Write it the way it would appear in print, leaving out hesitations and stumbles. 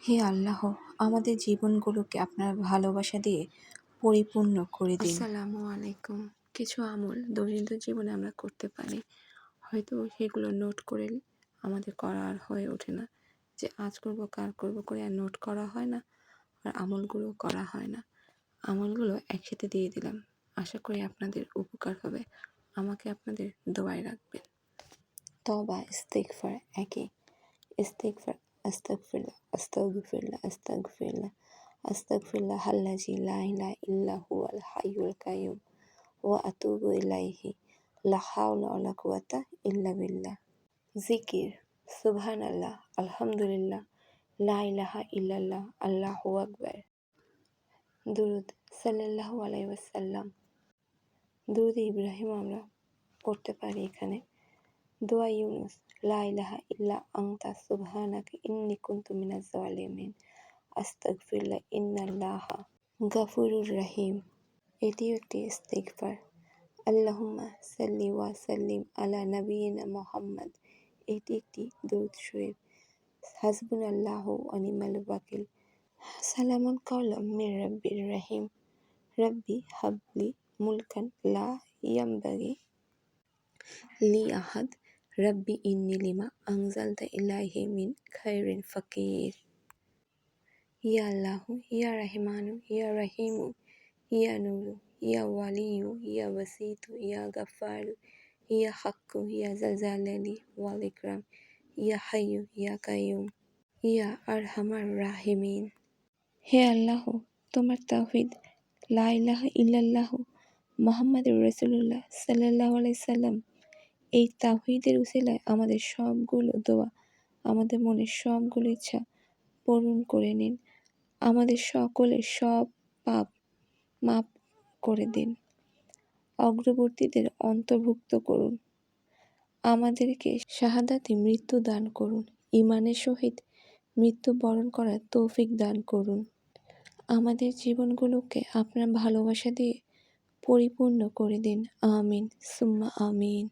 হে আল্লাহ, আমাদের জীবনগুলোকে আপনার ভালোবাসা দিয়ে পরিপূর্ণ করে দিন। আসসালামু আলাইকুম। কিছু আমল দৈনন্দিন জীবনে আমরা করতে পারি। হয়তো সেগুলো নোট করে আমাদের করা আর হয়ে ওঠে না। যে আজ করব, কাল করব করে আর নোট করা হয় না, আর আমলগুলো করা হয় না। আমলগুলো একসাথে দিয়ে দিলাম। আশা করি আপনাদের উপকার হবে। আমাকে আপনাদের দোয়ায় রাখবেন। তওবা, ইস্তিগফার। একই ইস্তিগফার, আস্তাগফিরুল্লাহ, আস্তাগফিরুল্লাহ, আস্তাগফিরুল্লাহ, আস্তাগফিরুল্লাহাল্লাযী লা ইলাহা ইল্লা হুয়াল হাইয়ুল কাইয়্যুম ওয়া আতুবু ইলাইহি, লা হাওলা ওয়া লা কুওয়াতা ইল্লা বিল্লাহ। জিকির: সুবহানাল্লাহ, আলহামদুলিল্লাহ, লা ইলাহা ইল্লাল্লাহ, আল্লাহু আকবার। দুরূদ সাল্লাল্লাহু আলাইহি ওয়াসাল্লাম। দুরূদে ইব্রাহিম আমরা করতে পারি এখানে। দোয়া ইউনুস: লা ইলাহা ইল্লা আনতা সুবহানাকা ইন্নী কুনতু মিনাজ জালিমিন। আস্তাগফিরুল্লাহ, ইন্নাল্লাহা গাফুরুর রহিম। এটিও একটি ইস্তিগফার। আল্লাহুম্মা সাল্লি ওয়া সাল্লিম আলা নাবিয়িনা মুহাম্মদ। এটি একটি দরুদ শরীফ। হাসবুনাল্লাহু ওয়া নি'মাল ওয়াকিল। সালামুন কাওলাম মির রাব্বির রহিম। রব্বি হাবলি মুলকান লা ইয়ামবাগি লি আহাদ। রব্বি ইন্নী লিমা আনজালতা ইলাইহি মিন খাইরিন ফাকির। ইয়া আল্লাহু, ইয়া রাহমানু, ইয়া রহিমু, ইয়া নূরু, ইয়া ওয়ালিয়্যু, ইয়া ওয়াসিতু, ইয়া গাফফারু, ইয়া হাক্কু, ইয়া যাল জালালি ওয়াল ইকরাম, ইয়া হাইয়্যু, ইয়া কাইয়্যুম, ইয়া আরহামার রাহিমিন। হে আল্লাহ, তোমার তাওহীদ, লা ইলাহা ইল্লাল্লাহু মুহাম্মাদুর রাসূলুল্লাহ সাল্লাল্লাহু আলাইহি সাল্লাম, এই তাওহীদের উসিলায় আমাদের সবগুলো দোয়া, আমাদের মনের সবগুলো ইচ্ছা পূরণ করে নিন। আমাদের সকলের সব পাপ মাফ করে দিন। অগ্রবর্তীদের অন্তর্ভুক্ত করুন। আমাদেরকে শাহাদাতে মৃত্যু দান করুন। ঈমানের সহিত মৃত্যুবরণ করার তৌফিক দান করুন। আমাদের জীবনগুলোকে আপনার ভালোবাসা দিয়ে পরিপূর্ণ করে দিন। আমিন সুম্মা আমিন।